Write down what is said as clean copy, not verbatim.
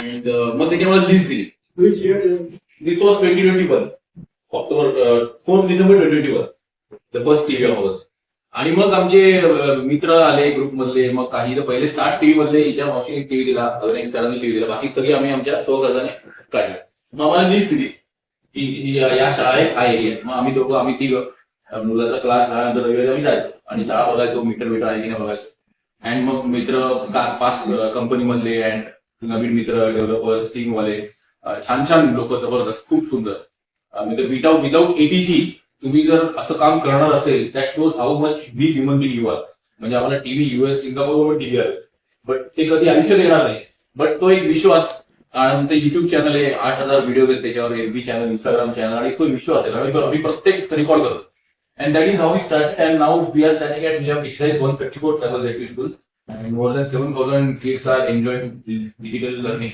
And मग त्याने मला लिस्ट दिली. This was 2021 October 4 December 2021 the first TV of ours. आणि मग आमचे मित्र आले ग्रुप मधले. मग काही तर पहिले 7 टीव्ही मधले हिच्या मावशीने टीव्ही दिला, अजून सरांनी टीव्ही दिला, बाकी सगळी आम्ही आमच्या स्वखर्चाने काढले. मग आम्हाला लिस्ट दिली की या शाळा आहेत, हा एरिया. मग आम्ही दोघं आम्ही तिघं मुलाचा क्लास झाल्यानंतर रविवारी आम्ही जायचो आणि शाळा बघायचो, मीटर आहे की नाही बघायचो. अँड मग मित्र 5 कंपनी मधले अँड नवीन मित्र, डेव्हलपर्स, टीमवाले, छान छान लोक, जबरदस्त, खूप सुंदर. म्हणजे विदाऊट एटीची तुम्ही जर असं काम करणार असेल, that shows how much be human being you are. म्हणजे आम्हाला टीव्ही युएस सिंगापूरवर टीव्ही आले, बट ते कधी आयुष्यात येणार नाही. बट तो एक विश्वास. आणि ते युट्यूब चॅनल आहे, 8,000 व्हिडिओ आहेत त्याच्यावर, एफबी चॅनल, इंस्टाग्राम चॅनल, आणि तो विश्वास आहे. आम्ही प्रत्येक रेकॉर्ड करतो. And that is how we start. And now we are standing at, we have declared 134 level schools and more than 7,000 kids are enjoying digital learning.